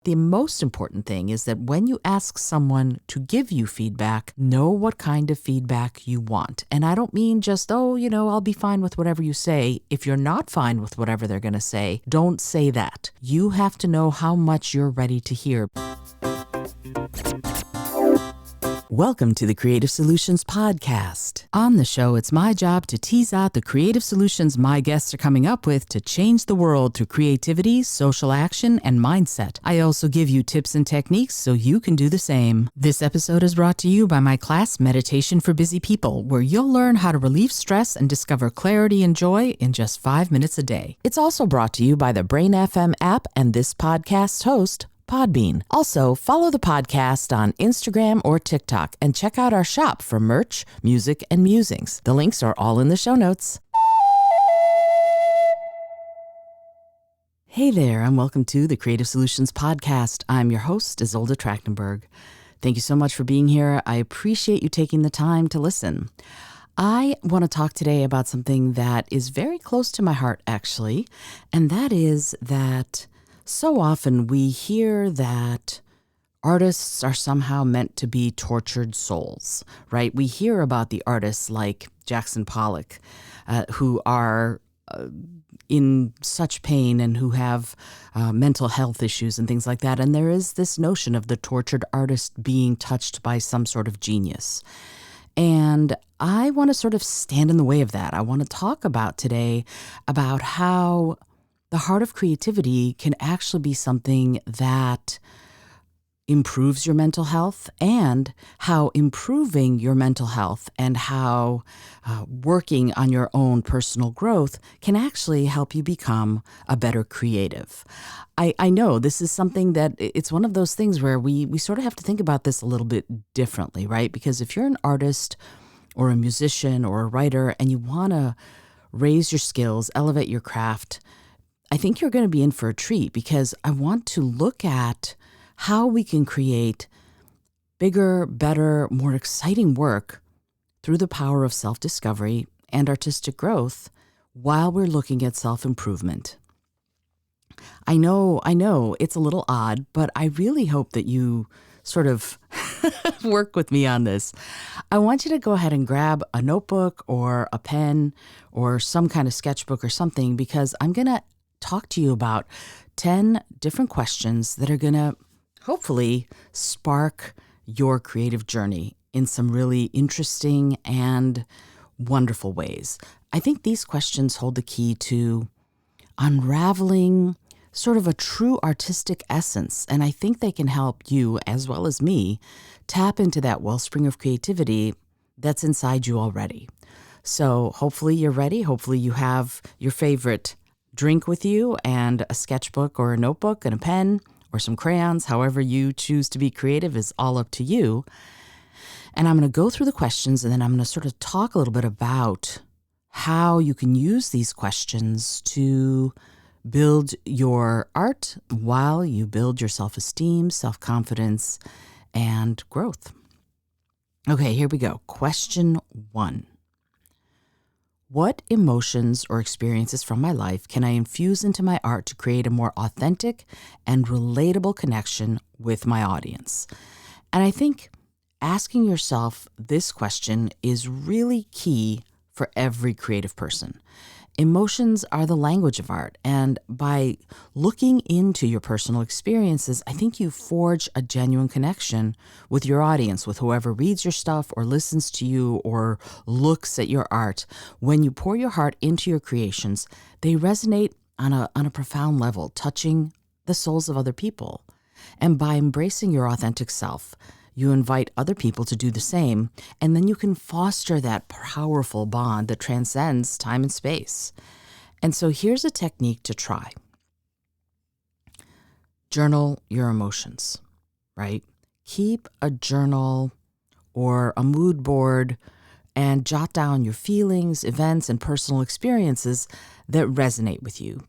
The most important thing is that when you ask someone to give you feedback, know what kind of feedback you want. And I don't mean just, I'll be fine with whatever you say. If you're not fine with whatever they're going to say, don't say that. You have to know how much you're ready to hear. Welcome to the Creative Solutions Podcast. On the show, it's my job to tease out the creative solutions my guests are coming up with to change the world through creativity, social action, and mindset. I also give you tips and techniques so you can do the same. This episode is brought to you by my class, Meditation for Busy People, where you'll learn how to relieve stress and discover clarity and joy in just 5 minutes a day. It's also brought to you by the Brain FM app and this podcast's host, Podbean. Also, follow the podcast on Instagram or TikTok and check out our shop for merch, music, and musings. The links are all in the show notes. Hey there, and welcome to the Creative Solutions Podcast. I'm your host, Isolde Trachtenberg. Thank you so much for being here. I appreciate you taking the time to listen. I want to talk today about something that is very close to my heart, actually, and that is that so often we hear that artists are somehow meant to be tortured souls, right? We hear about the artists like Jackson Pollock, who are in such pain and who have mental health issues and things like that. And there is this notion of the tortured artist being touched by some sort of genius. And I want to sort of stand in the way of that. I want to talk about today about how the heart of creativity can actually be something that improves your mental health, and how improving your mental health and how working on your own personal growth can actually help you become a better creative. I know this is something that it's one of those things where we sort of have to think about this a little bit differently, right? Because if you're an artist or a musician or a writer and you want to raise your skills, elevate your craft, I think you're going to be in for a treat, because I want to look at how we can create bigger, better, more exciting work through the power of self-discovery and artistic growth while we're looking at self-improvement. I know it's a little odd, but I really hope that you sort of work with me on this. I want you to go ahead and grab a notebook or a pen or some kind of sketchbook or something, because I'm going to talk to you about 10 different questions that are going to hopefully spark your creative journey in some really interesting and wonderful ways. I think these questions hold the key to unraveling sort of a true artistic essence, and I think they can help you, as well as me, tap into that wellspring of creativity that's inside you already. So hopefully you're ready. Hopefully you have your favorite drink with you and a sketchbook or a notebook and a pen or some crayons. However you choose to be creative is all up to you. And I'm going to go through the questions, and then I'm going to sort of talk a little bit about how you can use these questions to build your art while you build your self-esteem, self-confidence, and growth. Okay, here we go. Question 1. What emotions or experiences from my life can I infuse into my art to create a more authentic and relatable connection with my audience? And I think asking yourself this question is really key for every creative person. Emotions are the language of art, and by looking into your personal experiences, I think you forge a genuine connection with your audience, with whoever reads your stuff or listens to you or looks at your art. When you pour your heart into your creations, they resonate on a profound level, touching the souls of other people. And by embracing your authentic self, you invite other people to do the same, and then you can foster that powerful bond that transcends time and space. And so here's a technique to try. Journal your emotions, right? Keep a journal or a mood board and jot down your feelings, events, and personal experiences that resonate with you.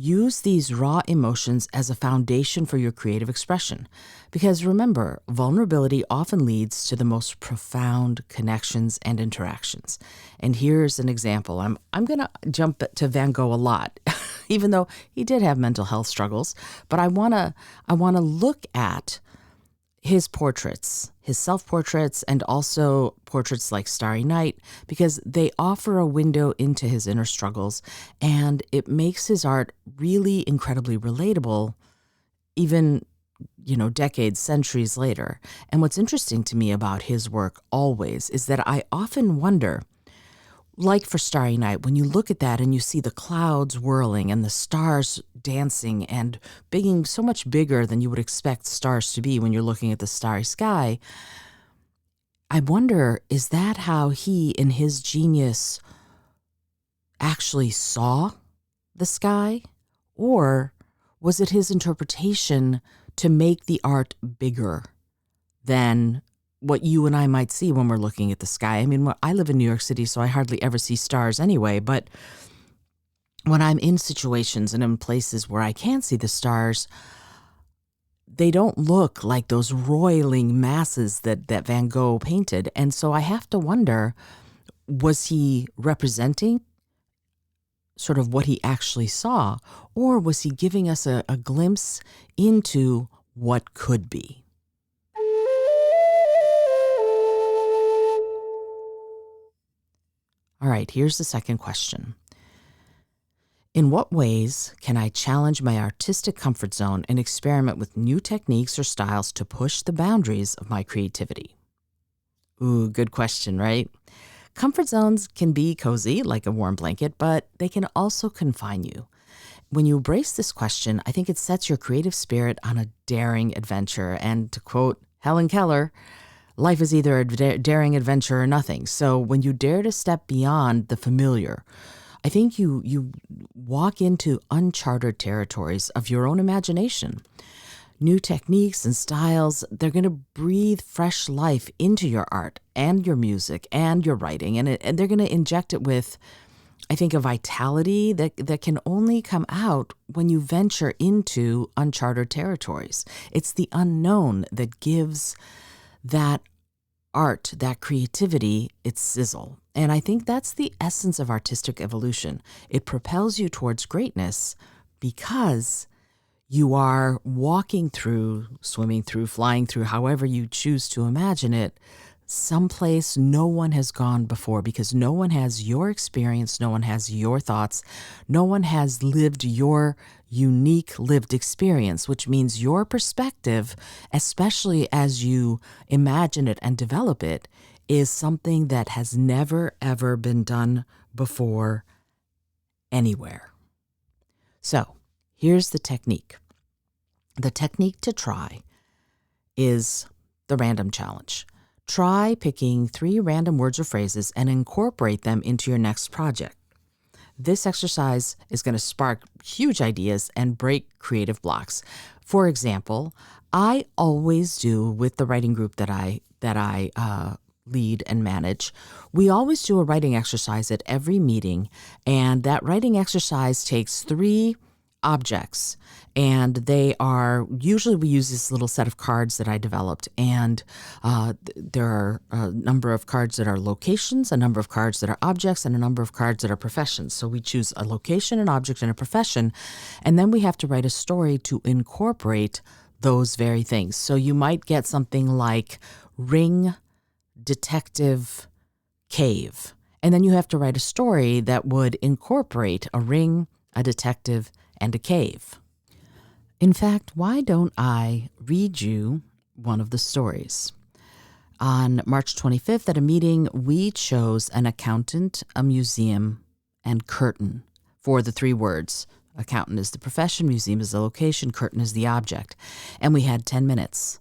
use these raw emotions as a foundation for your creative expression. Because remember, vulnerability often leads to the most profound connections and interactions. And here's an example. I'm going to jump to Van Gogh a lot, even though he did have mental health struggles. But I want to look at his portraits, his self-portraits, and also portraits like Starry Night, because they offer a window into his inner struggles, and it makes his art really incredibly relatable, even, decades, centuries later. And what's interesting to me about his work always is that I often wonder, like for Starry Night, when you look at that and you see the clouds whirling and the stars dancing and being so much bigger than you would expect stars to be when you're looking at the starry sky, I wonder, is that how he, in his genius, actually saw the sky? Or was it his interpretation to make the art bigger than what you and I might see when we're looking at the sky? I mean, I live in New York City, so I hardly ever see stars anyway, but when I'm in situations and in places where I can see the stars, they don't look like those roiling masses that Van Gogh painted. And so I have to wonder, was he representing sort of what he actually saw, or was he giving us a glimpse into what could be? All right, here's the second question. In what ways can I challenge my artistic comfort zone and experiment with new techniques or styles to push the boundaries of my creativity? Ooh, good question, right? Comfort zones can be cozy, like a warm blanket, but they can also confine you. When you embrace this question, I think it sets your creative spirit on a daring adventure. And to quote Helen Keller, life is either a daring adventure or nothing. So when you dare to step beyond the familiar, I think you walk into uncharted territories of your own imagination. New techniques and styles, they're going to breathe fresh life into your art and your music and your writing. And they're going to inject it with, I think, a vitality that can only come out when you venture into uncharted territories. It's the unknown that gives that art, that creativity, its sizzle. And I think that's the essence of artistic evolution. It propels you towards greatness because you are walking through, swimming through, flying through, however you choose to imagine it, someplace no one has gone before, because no one has your experience, no one has your thoughts, no one has lived your unique lived experience, which means your perspective, especially as you imagine it and develop it, is something that has never, ever been done before anywhere. So here's the technique. The technique to try is the random challenge. Try picking 3 random words or phrases and incorporate them into your next project. This exercise is going to spark huge ideas and break creative blocks. For example, I always do with the writing group that I lead and manage. We always do a writing exercise at every meeting, and that writing exercise takes 3 objects, and they are, usually we use this little set of cards that I developed, and there are a number of cards that are locations, a number of cards that are objects, and a number of cards that are professions. So we choose a location, an object, and a profession, and then we have to write a story to incorporate those very things. So you might get something like ring, detective, cave, and then you have to write a story that would incorporate a ring, a detective, and a cave. In fact, why don't I read you one of the stories? On March 25th at a meeting, we chose an accountant, a museum, and curtain for the 3 words. Accountant is the profession, museum is the location, curtain is the object. And we had 10 minutes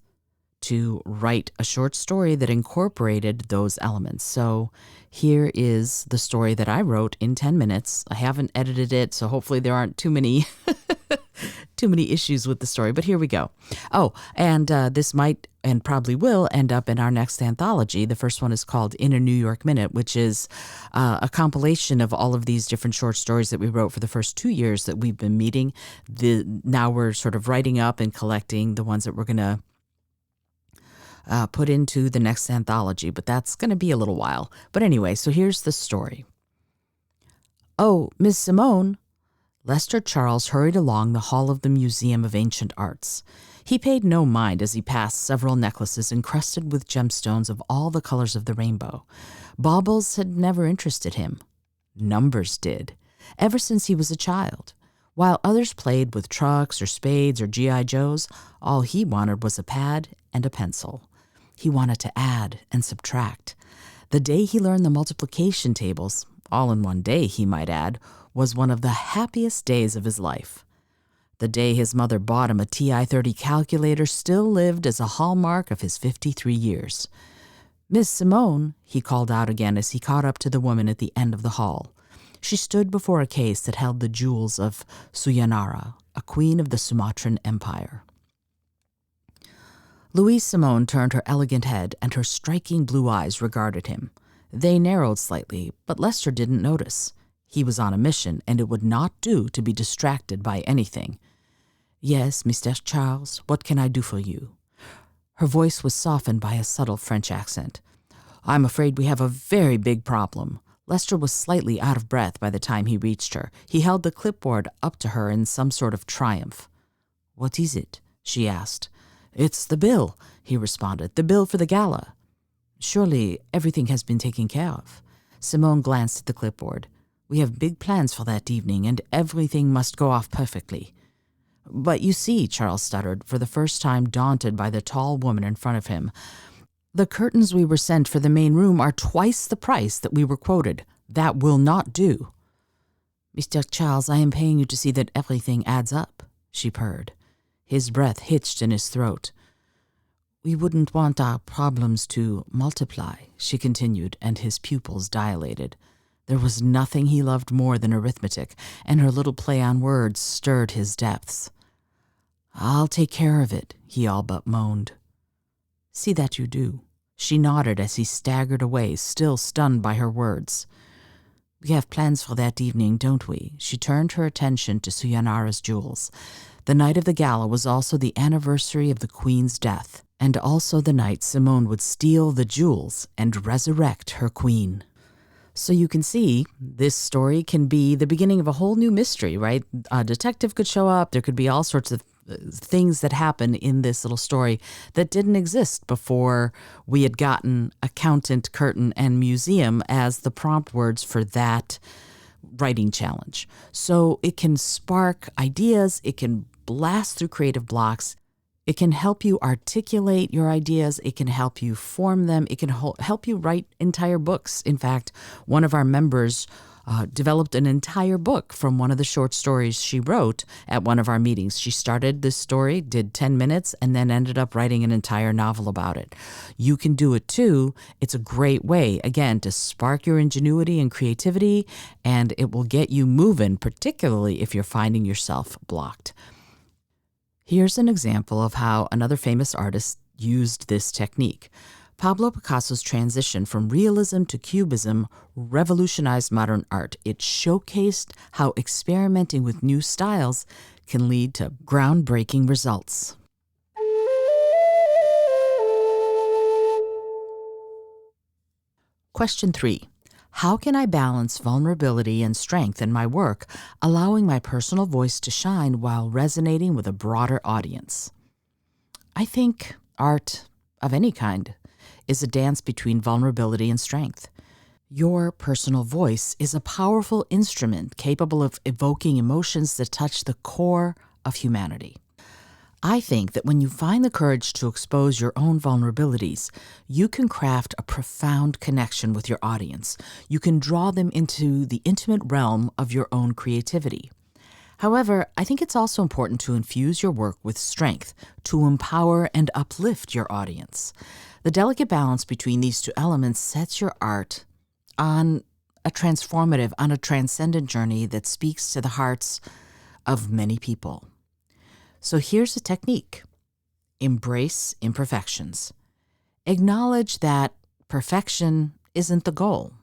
to write a short story that incorporated those elements. So here is the story that I wrote in 10 minutes. I haven't edited it, so hopefully there aren't too many too many issues with the story, but here we go. Oh, and this might and probably will end up in our next anthology. The first one is called In a New York Minute, which is a compilation of all of these different short stories that we wrote for the first 2 years that we've been meeting. Now we're sort of writing up and collecting the ones that we're going to put into the next anthology, but that's going to be a little while. But anyway, so here's the story. Oh, Miss Simone. Lester Charles hurried along the hall of the Museum of Ancient Arts. He paid no mind as he passed several necklaces encrusted with gemstones of all the colors of the rainbow. Baubles had never interested him. Numbers did, ever since he was a child. While others played with trucks or spades or G.I. Joes, all he wanted was a pad and a pencil. He wanted to add and subtract. The day he learned the multiplication tables, all in one day he might add, was one of the happiest days of his life. The day his mother bought him a TI-30 calculator still lived as a hallmark of his 53 years. Miss Simone, he called out again as he caught up to the woman at the end of the hall. She stood before a case that held the jewels of Suyanara, a queen of the Sumatran Empire. Louise Simone turned her elegant head, and her striking blue eyes regarded him. They narrowed slightly, but Lester didn't notice. He was on a mission, and it would not do to be distracted by anything. Yes, Mr. Charles, what can I do for you? Her voice was softened by a subtle French accent. I'm afraid we have a very big problem. Lester was slightly out of breath by the time he reached her. He held the clipboard up to her in some sort of triumph. What is it? She asked. It's the bill, he responded. The bill for the gala. Surely everything has been taken care of. Simone glanced at the clipboard. We have big plans for that evening, and everything must go off perfectly. But you see, Charles stuttered, for the first time daunted by the tall woman in front of him, the curtains we were sent for the main room are twice the price that we were quoted. That will not do. Mr. Charles, I am paying you to see that everything adds up, she purred. His breath hitched in his throat. We wouldn't want our problems to multiply, she continued, and his pupils dilated. There was nothing he loved more than arithmetic, and her little play on words stirred his depths. I'll take care of it, he all but moaned. See that you do. She nodded as he staggered away, still stunned by her words. We have plans for that evening, don't we? She turned her attention to Suyanara's jewels. The night of the gala was also the anniversary of the Queen's death, and also the night Simone would steal the jewels and resurrect her queen. So you can see this story can be the beginning of a whole new mystery, right? A detective could show up. There could be all sorts of things that happen in this little story that didn't exist before we had gotten accountant, curtain, and museum as the prompt words for that writing challenge. So it can spark ideas. It can blast through creative blocks. It can help you articulate your ideas. It can help you form them. It can help you write entire books. In fact, one of our members developed an entire book from one of the short stories she wrote at one of our meetings. She started this story, did 10 minutes, and then ended up writing an entire novel about it. You can do it too. It's a great way, again, to spark your ingenuity and creativity, and it will get you moving, particularly if you're finding yourself blocked. Here's an example of how another famous artist used this technique. Pablo Picasso's transition from realism to cubism revolutionized modern art. It showcased how experimenting with new styles can lead to groundbreaking results. Question 3. How can I balance vulnerability and strength in my work, allowing my personal voice to shine while resonating with a broader audience? I think art of any kind is a dance between vulnerability and strength. Your personal voice is a powerful instrument capable of evoking emotions that touch the core of humanity. I think that when you find the courage to expose your own vulnerabilities, you can craft a profound connection with your audience. You can draw them into the intimate realm of your own creativity. However, I think it's also important to infuse your work with strength, to empower and uplift your audience. The delicate balance between these two elements sets your art on a transcendent journey that speaks to the hearts of many people. So here's a technique. Embrace imperfections. Acknowledge that perfection isn't the goal,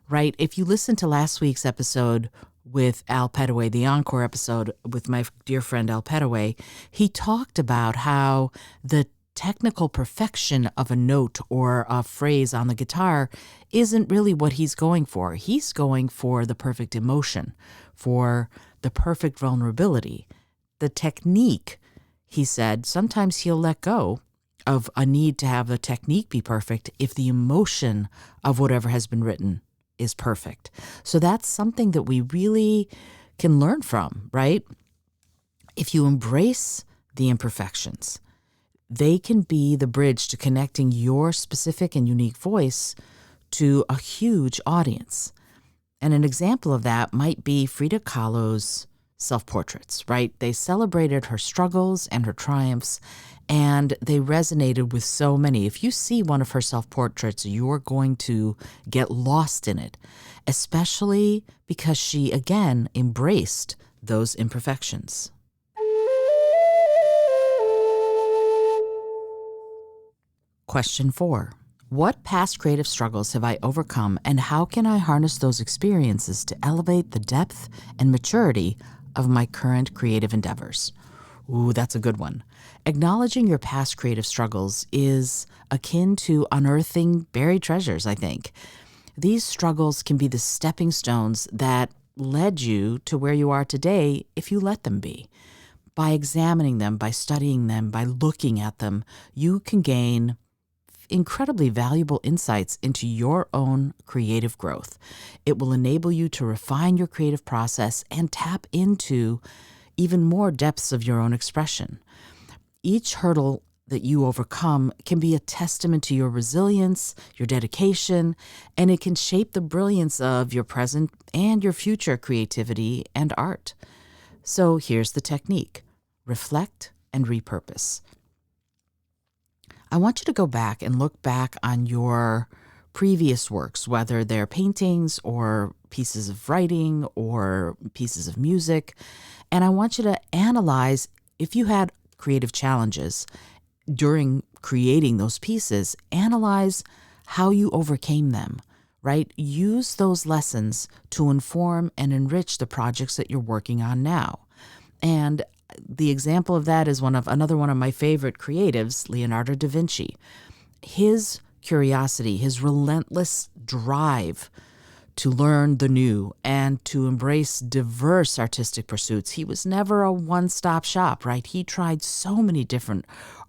right? If you listen to last week's episode with Al Petaway, the encore episode with my dear friend Al Petaway, he talked about how the technical perfection of a note or a phrase on the guitar isn't really what he's going for. He's going for the perfect emotion, for the perfect vulnerability. The technique, he said, sometimes he'll let go of a need to have the technique be perfect if the emotion of whatever has been written is perfect. So that's something that we really can learn from, right? If you embrace the imperfections, they can be the bridge to connecting your specific and unique voice to a huge audience. And an example of that might be Frida Kahlo's self-portraits, right? They celebrated her struggles and her triumphs, and they resonated with so many. If you see one of her self-portraits, you're going to get lost in it, especially because she, again, embraced those imperfections. Question 4. What past creative struggles have I overcome, and how can I harness those experiences to elevate the depth and maturity of my current creative endeavors? Ooh, that's a good one. Acknowledging your past creative struggles is akin to unearthing buried treasures, I think. These struggles can be the stepping stones that led you to where you are today if you let them be. By examining them, by studying them, by looking at them, you can gain incredibly valuable insights into your own creative growth. It will enable you to refine your creative process and tap into even more depths of your own expression. Each hurdle that you overcome can be a testament to your resilience, your dedication, and it can shape the brilliance of your present and your future creativity and art. So here's the technique. Reflect and repurpose. I want you to go back and look back on your previous works, whether they're paintings or pieces of writing or pieces of music. And I want you to analyze if you had creative challenges during creating those pieces, analyze how you overcame them, right? Use those lessons to inform and enrich the projects that you're working on now. And the example of that is another one of my favorite creatives, Leonardo da Vinci. His curiosity, his relentless drive to learn the new and to embrace diverse artistic pursuits. He was never a one-stop shop, right? He tried so many different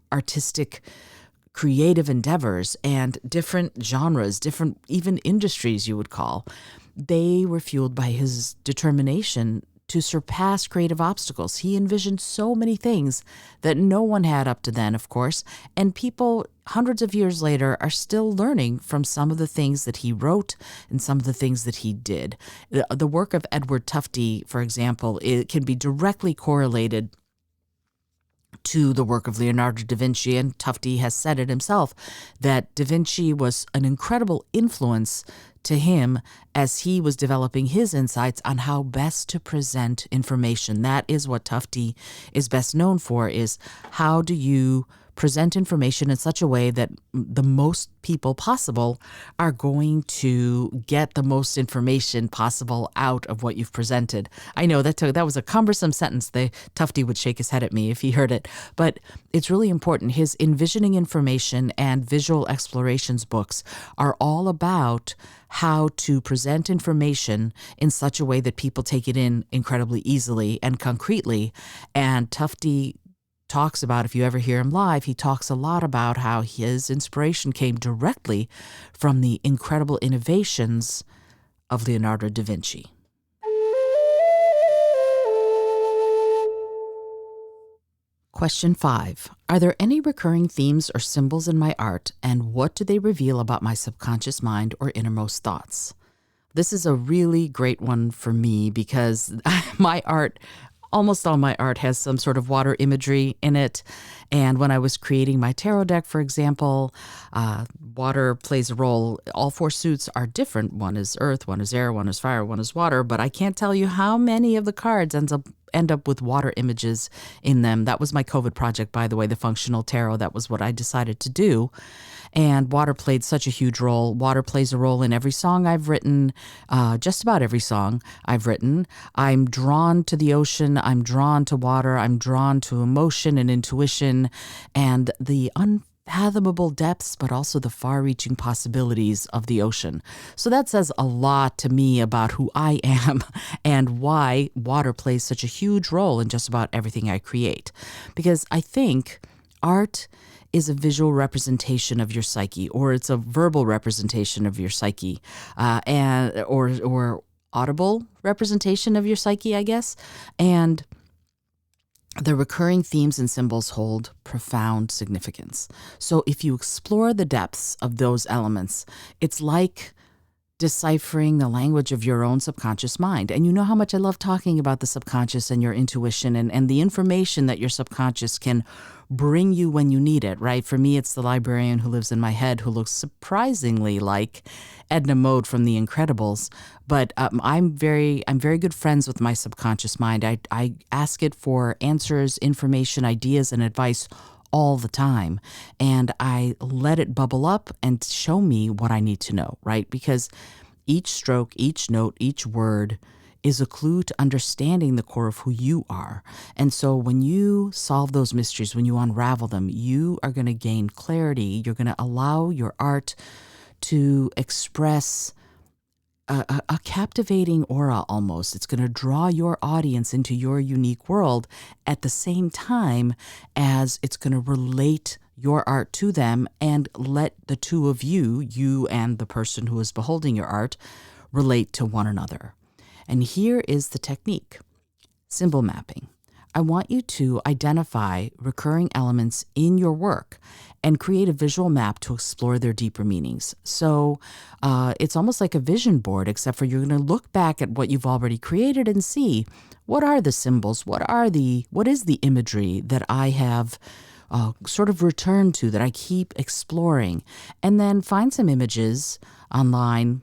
artistic creative endeavors and different genres, different even industries you would call. They were fueled by his determination to surpass creative obstacles. He envisioned so many things that no one had up to then, of course, and people hundreds of years later are still learning from some of the things that he wrote and some of the things that he did. The work of Edward Tufte, for example, it can be directly correlated to the work of Leonardo da Vinci, and Tufte has said it himself, that da Vinci was an incredible influence to him as he was developing his insights on how best to present information. That is what Tufte is best known for, is how do you present information in such a way that the most people possible are going to get the most information possible out of what you've presented. I know that was a cumbersome sentence. Tufte would shake his head at me if he heard it, but it's really important. His Envisioning Information and Visual Explorations books are all about how to present information in such a way that people take it in incredibly easily and concretely. And Tufte talks about, if you ever hear him live, he talks a lot about how his inspiration came directly from the incredible innovations of Leonardo da Vinci. Question 5. Are there any recurring themes or symbols in my art, and what do they reveal about my subconscious mind or innermost thoughts? This is a really great one for me because my art, almost all my art, has some sort of water imagery in it. And when I was creating my tarot deck, for example, water plays a role. All 4 suits are different. One is earth, one is air, one is fire, one is water. But I can't tell you how many of the cards end up with water images in them. That was my COVID project, by the way, the functional tarot. That was what I decided to do. And water played such a huge role. Water plays a role in every song I've written, just about every song I've written. I'm drawn to the ocean. I'm drawn to water. I'm drawn to emotion and intuition and the unfathomable depths, but also the far-reaching possibilities of the ocean. So that says a lot to me about who I am and why water plays such a huge role in just about everything I create. Because I think art is a visual representation of your psyche, or it's a verbal representation of your psyche, or audible representation of your psyche, I guess. And the recurring themes and symbols hold profound significance. So if you explore the depths of those elements, it's like deciphering the language of your own subconscious mind. And you know how much I love talking about the subconscious and your intuition and the information that your subconscious can bring you when you need it, right? For me, it's the librarian who lives in my head who looks surprisingly like Edna Mode from The Incredibles. But I'm very good friends with my subconscious mind. I ask it for answers, information, ideas, and advice all the time. And I let it bubble up and show me what I need to know, right? Because each stroke, each note, each word is a clue to understanding the core of who you are. And so when you solve those mysteries, when you unravel them, you are going to gain clarity. You're going to allow your art to express a captivating aura almost. It's going to draw your audience into your unique world at the same time as it's going to relate your art to them and let the two of you and the person who is beholding your art, relate to one another. And here is the technique. Symbol mapping. I want you to identify recurring elements in your work and create a visual map to explore their deeper meanings. So it's almost like a vision board, except for you're going to look back at what you've already created and see what are the symbols, what is the imagery that I have sort of returned to, that I keep exploring, and then find some images online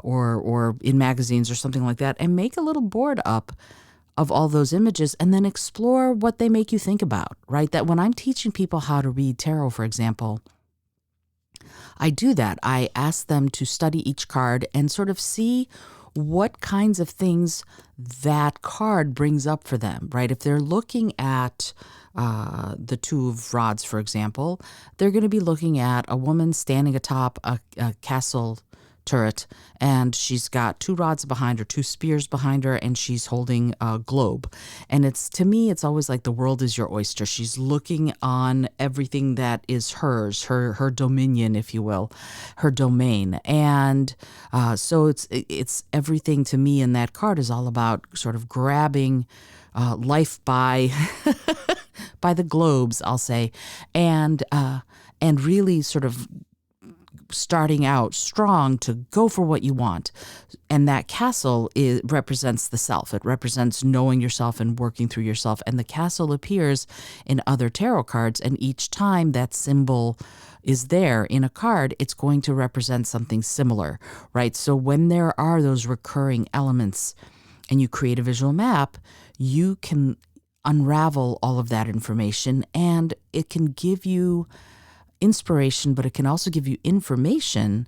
or in magazines or something like that, and make a little board up of all those images, and then explore what they make you think about, right? That when I'm teaching people how to read tarot, for example, I do that. I ask them to study each card and sort of see what kinds of things that card brings up for them, right? If they're looking at the Two of Rods, for example, they're going to be looking at a woman standing atop a castle turret, and she's got two rods behind her, two spears behind her, and she's holding a globe. And to me, it's always like the world is your oyster. She's looking on everything that is hers, her dominion, if you will, her domain. And so it's everything to me in that card is all about sort of grabbing life by by the globes, I'll say, and really sort of starting out strong to go for what you want. And that castle represents the self. It represents knowing yourself and working through yourself. And the castle appears in other tarot cards. And each time that symbol is there in a card, it's going to represent something similar, right? So when there are those recurring elements and you create a visual map, you can unravel all of that information, and it can give you inspiration, but it can also give you information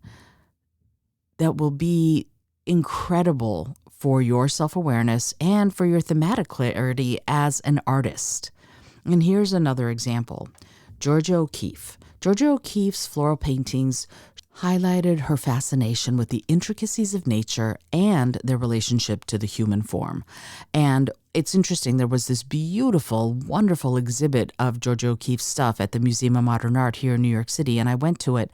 that will be incredible for your self-awareness and for your thematic clarity as an artist. And here's another example. Georgia O'Keeffe. Georgia O'Keeffe's floral paintings highlighted her fascination with the intricacies of nature and their relationship to the human form. And it's interesting, there was this beautiful, wonderful exhibit of Georgia O'Keeffe's stuff at the Museum of Modern Art here in New York City, and I went to it.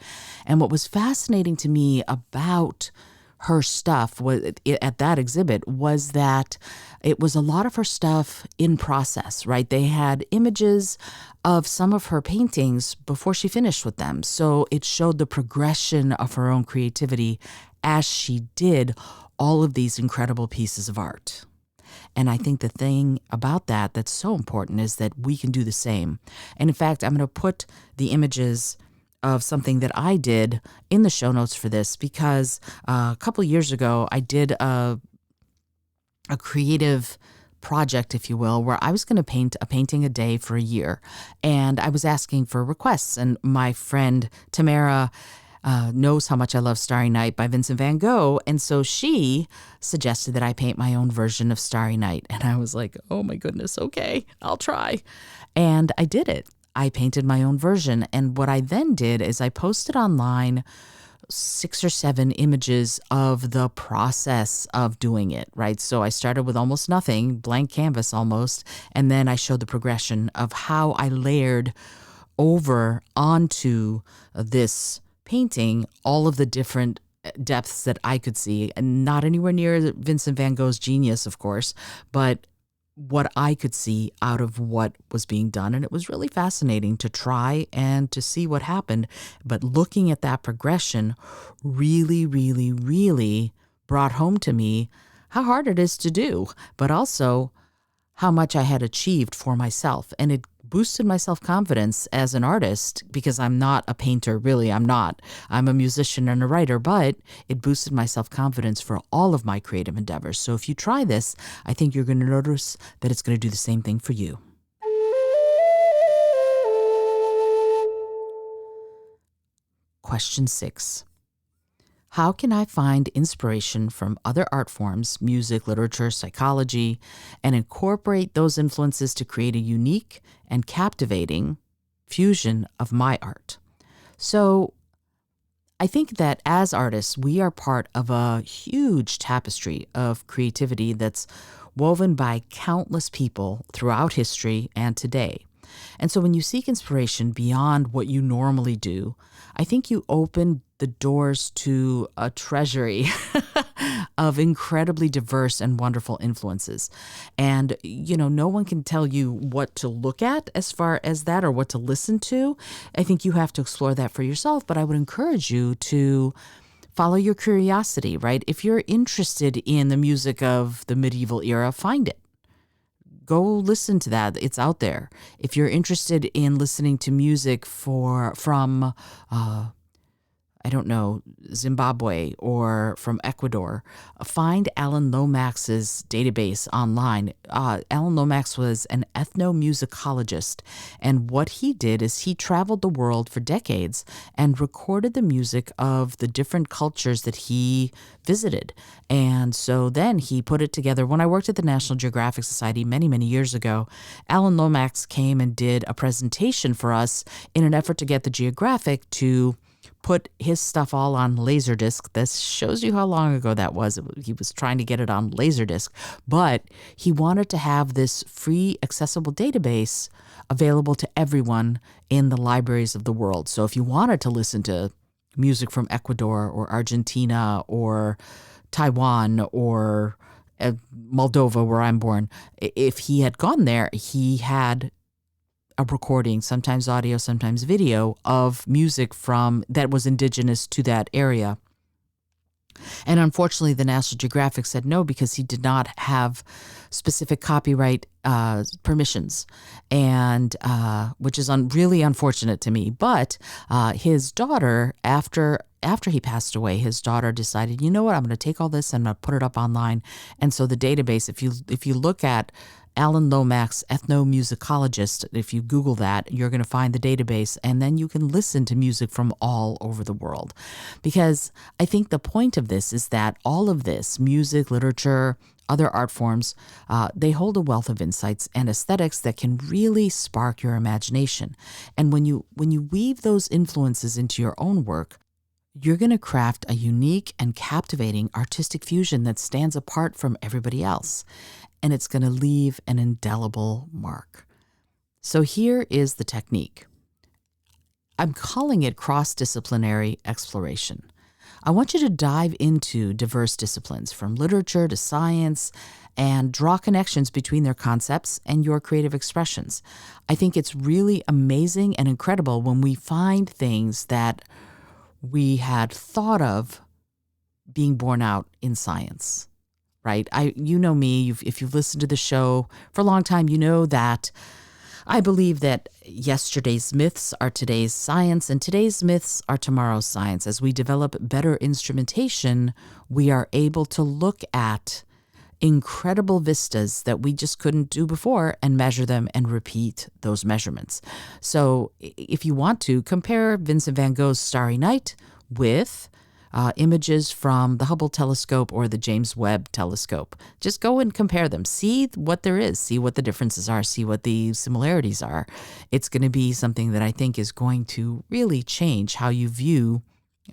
And what was fascinating to me about her stuff at that exhibit was that it was a lot of her stuff in process, right? They had images of some of her paintings before she finished with them. So it showed the progression of her own creativity as she did all of these incredible pieces of art. And I think the thing about that that's so important is that we can do the same. And in fact, I'm going to put the images of something that I did in the show notes for this, because a couple of years ago, I did a creative project, if you will, where I was going to paint a painting a day for a year. And I was asking for requests. And my friend Tamara knows how much I love Starry Night by Vincent van Gogh. And so she suggested that I paint my own version of Starry Night. And I was like, oh my goodness, okay, I'll try. And I did it. I painted my own version. And what I then did is I posted online 6 or 7 images of the process of doing it, right? So I started with almost nothing, blank canvas almost, and then I showed the progression of how I layered over onto this painting all of the different depths that I could see, and not anywhere near Vincent van Gogh's genius, of course, but what I could see out of what was being done. And it was really fascinating to try and to see what happened. But looking at that progression really, really, really brought home to me how hard it is to do, but also how much I had achieved for myself. And it boosted my self-confidence as an artist, because I'm not a painter, really, I'm not. I'm a musician and a writer, but it boosted my self-confidence for all of my creative endeavors. So if you try this, I think you're going to notice that it's going to do the same thing for you. Question 6. How can I find inspiration from other art forms, music, literature, psychology, and incorporate those influences to create a unique and captivating fusion of my art? So I think that as artists, we are part of a huge tapestry of creativity that's woven by countless people throughout history and today. And so when you seek inspiration beyond what you normally do, I think you open the doors to a treasury of incredibly diverse and wonderful influences. And, no one can tell you what to look at as far as that, or what to listen to. I think you have to explore that for yourself, but I would encourage you to follow your curiosity, right? If you're interested in the music of the medieval era, find it. Go listen to that. It's out there. If you're interested in listening to music from Zimbabwe or from Ecuador, find Alan Lomax's database online. Alan Lomax was an ethnomusicologist, and what he did is he traveled the world for decades and recorded the music of the different cultures that he visited. And so then he put it together. When I worked at the National Geographic Society many, many years ago, Alan Lomax came and did a presentation for us in an effort to get the Geographic to put his stuff all on Laserdisc. This shows you how long ago that was. He was trying to get it on Laserdisc, but he wanted to have this free, accessible database available to everyone in the libraries of the world. So if you wanted to listen to music from Ecuador or Argentina or Taiwan or Moldova, where I'm born, if he had gone there, he had a recording, sometimes audio, sometimes video, of music from that was indigenous to that area. And unfortunately, the National Geographic said no, because he did not have specific copyright permissions, and which is really unfortunate to me. But his daughter, after he passed away, his daughter decided, you know what, I'm going to take all this and I'm going to put it up online. And so the database, if you look at Alan Lomax, ethnomusicologist, if you Google that, you're going to find the database, and then you can listen to music from all over the world. Because I think the point of this is that all of this, music, literature, other art forms, they hold a wealth of insights and aesthetics that can really spark your imagination. And when you weave those influences into your own work, you're going to craft a unique and captivating artistic fusion that stands apart from everybody else. And it's going to leave an indelible mark. So here is the technique. I'm calling it cross-disciplinary exploration. I want you to dive into diverse disciplines, from literature to science, and draw connections between their concepts and your creative expressions. I think it's really amazing and incredible when we find things that we had thought of being borne out in science. Right? You know me, if you've listened to the show for a long time, you know that I believe that yesterday's myths are today's science, and today's myths are tomorrow's science. As we develop better instrumentation, we are able to look at incredible vistas that we just couldn't do before and measure them and repeat those measurements. So if you want to, compare Vincent van Gogh's Starry Night with images from the Hubble telescope or the James Webb telescope. Just go and compare them. See what there is. See what the differences are. See what the similarities are. It's going to be something that I think is going to really change how you view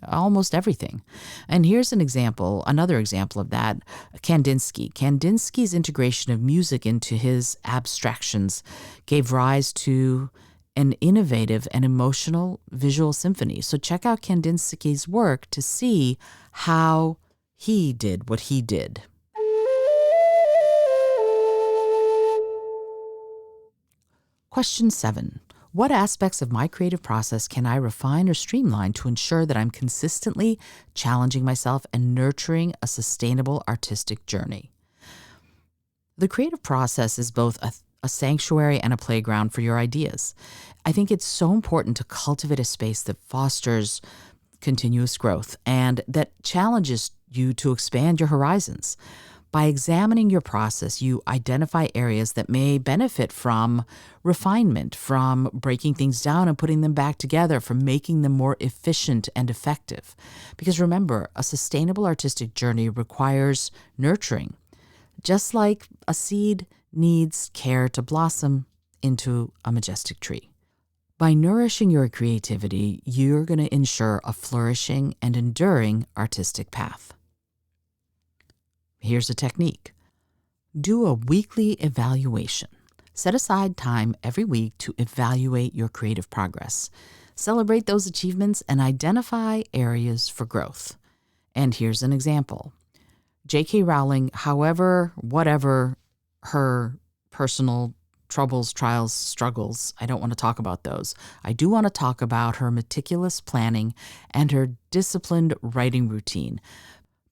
almost everything. And here's another example of that, Kandinsky. Kandinsky's integration of music into his abstractions gave rise to an innovative and emotional visual symphony. So check out Kandinsky's work to see how he did what he did. Question 7. What aspects of my creative process can I refine or streamline to ensure that I'm consistently challenging myself and nurturing a sustainable artistic journey? The creative process is both a sanctuary and a playground for your ideas. I think it's so important to cultivate a space that fosters continuous growth and that challenges you to expand your horizons. By examining your process, you identify areas that may benefit from refinement, from breaking things down and putting them back together, from making them more efficient and effective. Because remember, a sustainable artistic journey requires nurturing. Just like a seed needs care to blossom into a majestic tree. By nourishing your creativity, you're going to ensure a flourishing and enduring artistic path. Here's a technique. Do a weekly evaluation. Set aside time every week to evaluate your creative progress. Celebrate those achievements and identify areas for growth. And here's an example. J.K. Rowling, whatever her personal troubles, trials, struggles, I don't want to talk about those. I do want to talk about her meticulous planning and her disciplined writing routine,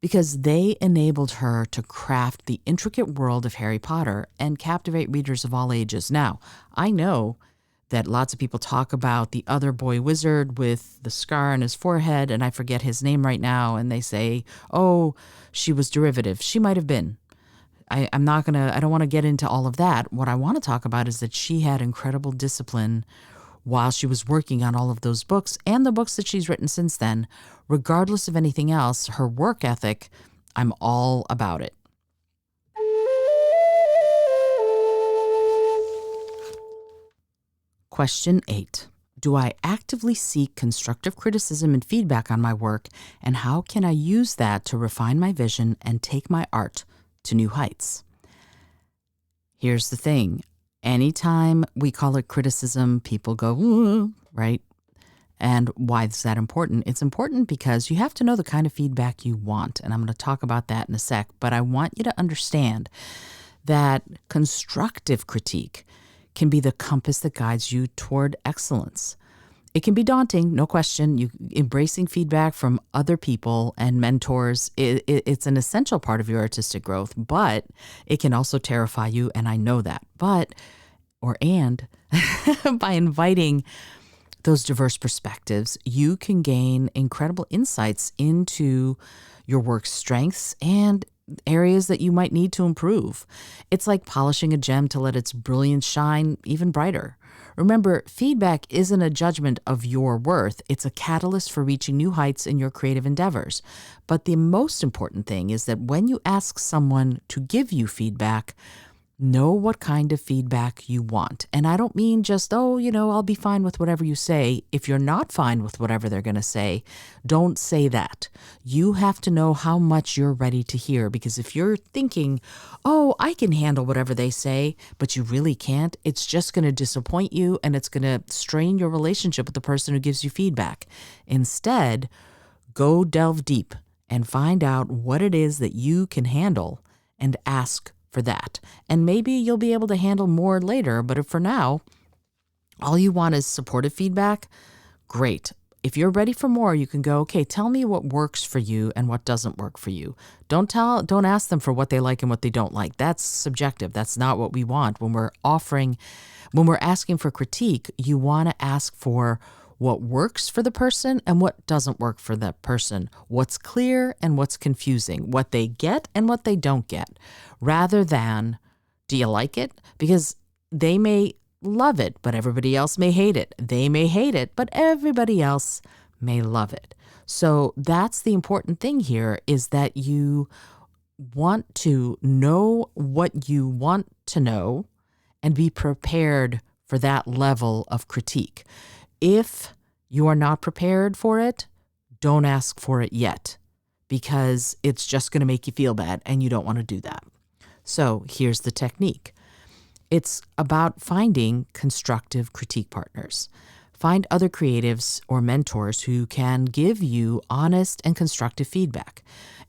because they enabled her to craft the intricate world of Harry Potter and captivate readers of all ages. Now, I know that lots of people talk about the other boy wizard with the scar on his forehead, and I forget his name right now, and they say, oh, she was derivative. She might have been. I don't want to get into all of that. What I want to talk about is that she had incredible discipline while she was working on all of those books and the books that she's written since then. Regardless of anything else, her work ethic, I'm all about it. Question 8. Do I actively seek constructive criticism and feedback on my work, and how can I use that to refine my vision and take my art to new heights? Here's the thing. Anytime we call it criticism, people go, ooh, right? And why is that important? It's important because you have to know the kind of feedback you want. And I'm going to talk about that in a sec. But I want you to understand that constructive critique can be the compass that guides you toward excellence. It can be daunting, no question. Embracing feedback from other people and mentors, it's an essential part of your artistic growth, but it can also terrify you, and I know that. By inviting those diverse perspectives, you can gain incredible insights into your work's strengths and areas that you might need to improve. It's like polishing a gem to let its brilliance shine even brighter. Remember, feedback isn't a judgment of your worth. It's a catalyst for reaching new heights in your creative endeavors. But the most important thing is that when you ask someone to give you feedback, know what kind of feedback you want. And I don't mean just, I'll be fine with whatever you say. If you're not fine with whatever they're going to say, don't say that. You have to know how much you're ready to hear, because if you're thinking, I can handle whatever they say, but you really can't, it's just going to disappoint you and it's going to strain your relationship with the person who gives you feedback. Instead, go delve deep and find out what it is that you can handle and ask for that. And maybe you'll be able to handle more later, but if for now, all you want is supportive feedback, great. If you're ready for more, you can go, okay, tell me what works for you and what doesn't work for you. Don't ask them for what they like and what they don't like. That's subjective. That's not what we want. When we're asking for critique, you want to ask for what works for the person and what doesn't work for that person, what's clear and what's confusing, what they get and what they don't get, rather than, do you like it? Because they may love it, but everybody else may hate it. They may hate it, but everybody else may love it. So that's the important thing here, is that you want to know what you want to know and be prepared for that level of critique. If you are not prepared for it, don't ask for it yet, because it's just going to make you feel bad and you don't want to do that. So here's the technique. It's about finding constructive critique partners. Find other creatives or mentors who can give you honest and constructive feedback,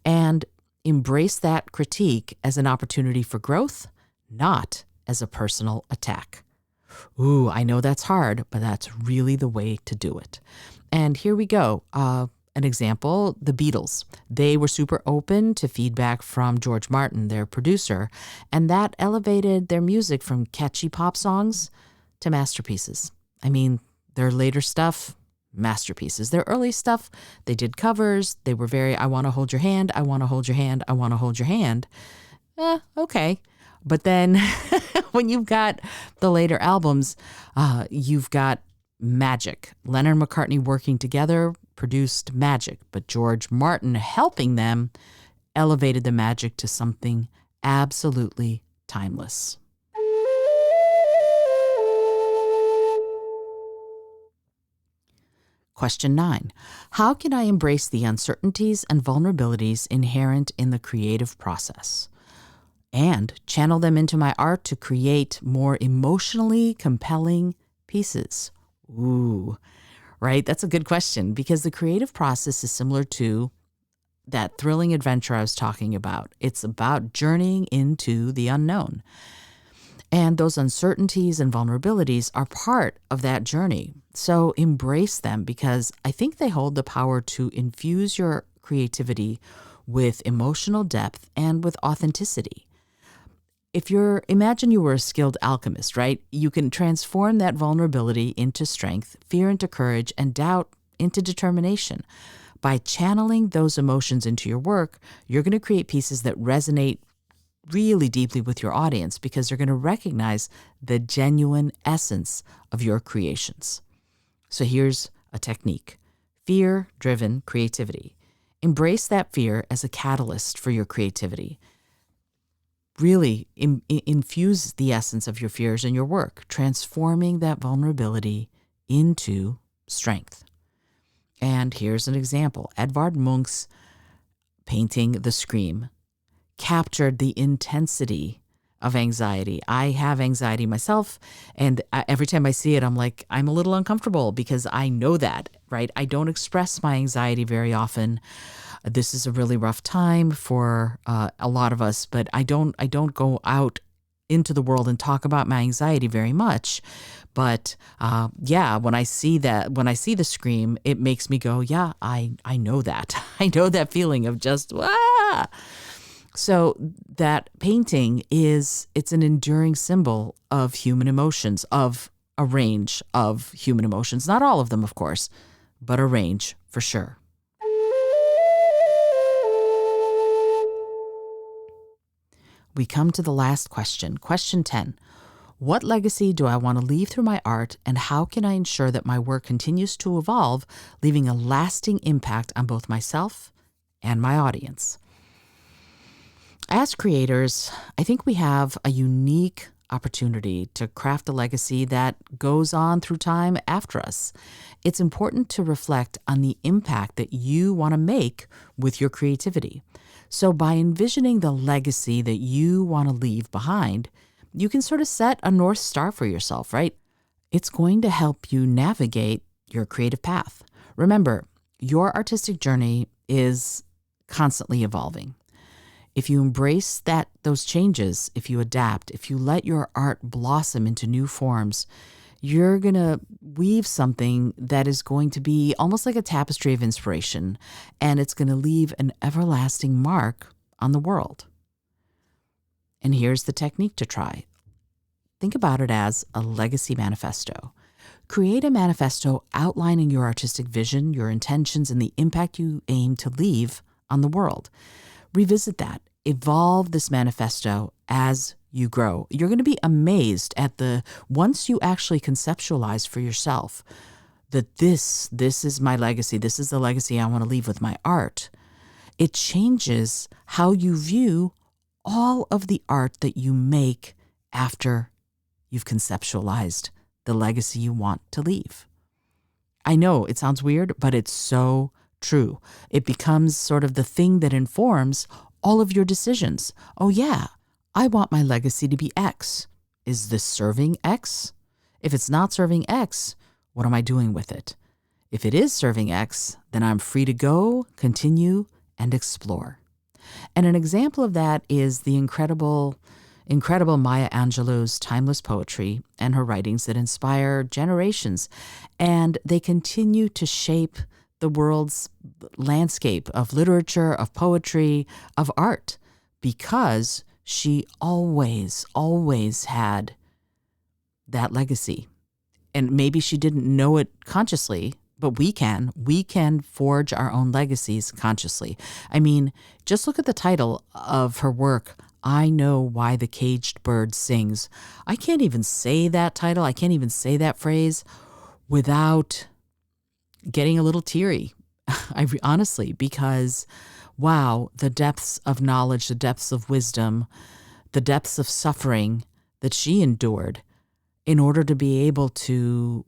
and embrace that critique as an opportunity for growth, not as a personal attack. Ooh, I know that's hard, but that's really the way to do it. And here we go. An example, the Beatles. They were super open to feedback from George Martin, their producer, and that elevated their music from catchy pop songs to masterpieces. I mean, their later stuff, masterpieces. Their early stuff, they did covers. They were very, I want to hold your hand, I want to hold your hand, I want to hold your hand. Okay. But then when you've got the later albums, you've got magic. Lennon and McCartney working together produced magic, but George Martin helping them elevated the magic to something absolutely timeless. Question 9. How can I embrace the uncertainties and vulnerabilities inherent in the creative process and channel them into my art to create more emotionally compelling pieces? Ooh, right? That's a good question, because the creative process is similar to that thrilling adventure I was talking about. It's about journeying into the unknown. And those uncertainties and vulnerabilities are part of that journey. So embrace them, because I think they hold the power to infuse your creativity with emotional depth and with authenticity. Imagine you were a skilled alchemist, right? You can transform that vulnerability into strength, fear into courage, and doubt into determination. By channeling those emotions into your work, you're going to create pieces that resonate really deeply with your audience, because they're going to recognize the genuine essence of your creations. So here's a technique: fear-driven creativity. Embrace that fear as a catalyst for your creativity. Really infuse the essence of your fears in your work, transforming that vulnerability into strength. And here's an example. Edvard Munch's painting The Scream captured the intensity of anxiety. I have anxiety myself, and every time I see it, I'm like, I'm a little uncomfortable, because I know that, right? I don't express my anxiety very often. This is a really rough time for a lot of us, but I don't go out into the world and talk about my anxiety very much. But when I see The Scream, it makes me go, yeah, I know that. I know that feeling of just, ah. So that painting it's an enduring symbol of human emotions, of a range of human emotions. Not all of them, of course, but a range for sure. We come to the last question. Question 10. What legacy do I want to leave through my art, and how can I ensure that my work continues to evolve, leaving a lasting impact on both myself and my audience? As creators, I think we have a unique opportunity to craft a legacy that goes on through time after us. It's important to reflect on the impact that you want to make with your creativity. So by envisioning the legacy that you want to leave behind, you can sort of set a North Star for yourself, right? It's going to help you navigate your creative path. Remember, your artistic journey is constantly evolving. If you embrace those changes, if you adapt, if you let your art blossom into new forms, you're going to weave something that is going to be almost like a tapestry of inspiration, and it's going to leave an everlasting mark on the world. And here's the technique to try. Think about it as a legacy manifesto. Create a manifesto outlining your artistic vision, your intentions, and the impact you aim to leave on the world. Revisit that. Evolve this manifesto as you grow. You're going to be amazed at once you actually conceptualize for yourself that this is my legacy. This is the legacy I want to leave with my art. It changes how you view all of the art that you make after you've conceptualized the legacy you want to leave. I know it sounds weird, but it's so true. It becomes sort of the thing that informs all of your decisions. Oh yeah, I want my legacy to be X. Is this serving X? If it's not serving X, what am I doing with it? If it is serving X, then I'm free to go, continue, and explore. And an example of that is the incredible Maya Angelou's timeless poetry and her writings that inspire generations. And they continue to shape the world's landscape of literature, of poetry, of art, because she always had that legacy. And maybe she didn't know it consciously, but we can forge our own legacies consciously. I mean, just look at the title of her work, I Know Why the Caged Bird Sings. I can't even say that title. I can't even say that phrase without getting a little teary. Honestly, because wow, the depths of knowledge, the depths of wisdom, the depths of suffering that she endured in order to be able to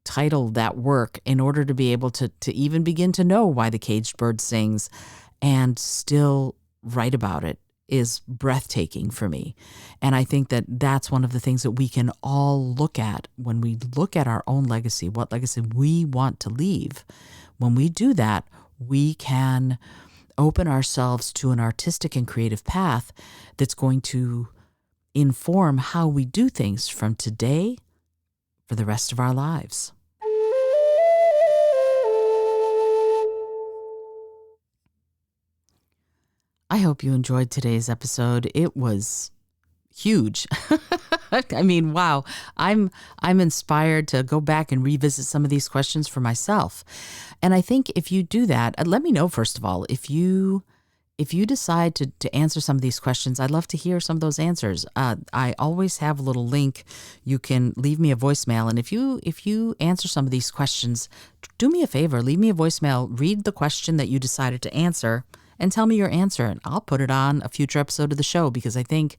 title that work, in order to be able to even begin to know why the caged bird sings and still write about it is breathtaking for me. And I think that that's one of the things that we can all look at when we look at our own legacy, what legacy we want to leave. When we do that, we can open ourselves to an artistic and creative path that's going to inform how we do things from today for the rest of our lives. I hope you enjoyed today's episode. It was huge. I mean, wow. I'm inspired to go back and revisit some of these questions for myself. And I think if you do that, let me know, first of all, if you decide to answer some of these questions, I'd love to hear some of those answers. I always have a little link. You can leave me a voicemail. And if you answer some of these questions, do me a favor, leave me a voicemail, read the question that you decided to answer, and tell me your answer, and I'll put it on a future episode of the show, because I think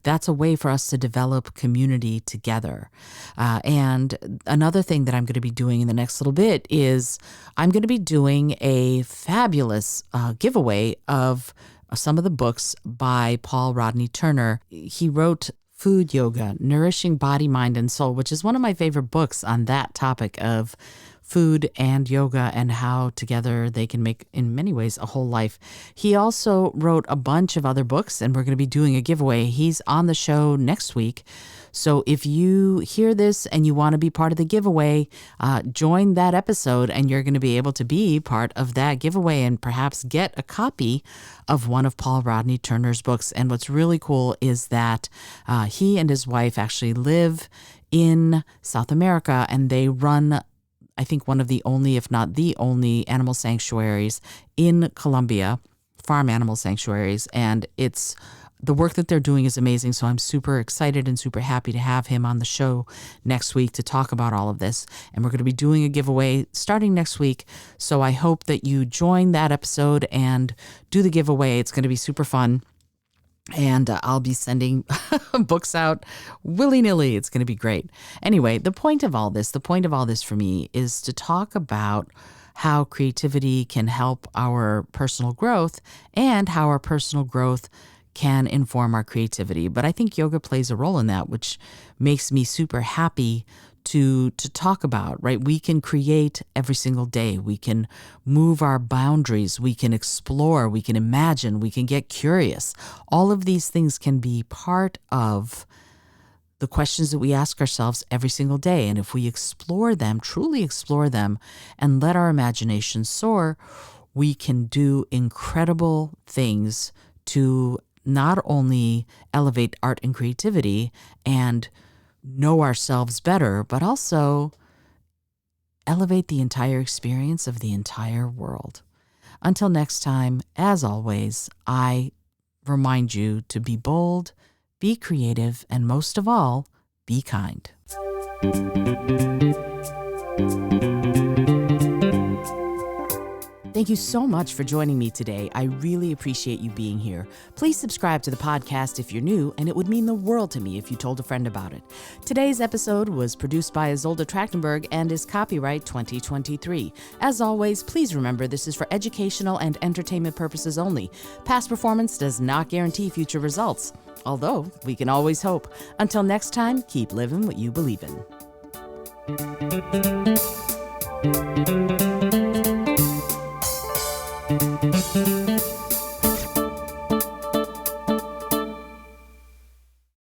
that's a way for us to develop community together. And another thing that I'm going to be doing in the next little bit is I'm going to be doing a fabulous giveaway of some of the books by Paul Rodney Turner. He wrote Food Yoga, Nourishing Body, Mind, and Soul, which is one of my favorite books on that topic of food and yoga and how together they can make, in many ways, a whole life. He also wrote a bunch of other books, and we're going to be doing a giveaway. He's on the show next week. So if you hear this and you want to be part of the giveaway, join that episode and you're going to be able to be part of that giveaway and perhaps get a copy of one of Paul Rodney Turner's books. And what's really cool is that he and his wife actually live in South America, and they run, I think, one of the only, if not the only, animal sanctuaries in Colombia, farm animal sanctuaries. And the work that they're doing is amazing. So I'm super excited and super happy to have him on the show next week to talk about all of this. And we're going to be doing a giveaway starting next week. So I hope that you join that episode and do the giveaway. It's going to be super fun. And I'll be sending books out willy-nilly. It's going to be great. Anyway, the point of all this for me is to talk about how creativity can help our personal growth and how our personal growth can inform our creativity. But I think yoga plays a role in that, which makes me super happy to talk about, right? We can create every single day. We can move our boundaries. We can explore. We can imagine. We can get curious. All of these things can be part of the questions that we ask ourselves every single day. And if we explore them, truly explore them, and let our imagination soar, we can do incredible things to not only elevate art and creativity and know ourselves better, but also elevate the entire experience of the entire world. Until next time, as always, I remind you to be bold, be creative, and most of all, be kind. Thank you so much for joining me today. I really appreciate you being here. Please subscribe to the podcast if you're new, and it would mean the world to me if you told a friend about it. Today's episode was produced by Isolde Trachtenberg and is copyright 2023. As always, please remember this is for educational and entertainment purposes only. Past performance does not guarantee future results, although we can always hope. Until next time, keep living what you believe in.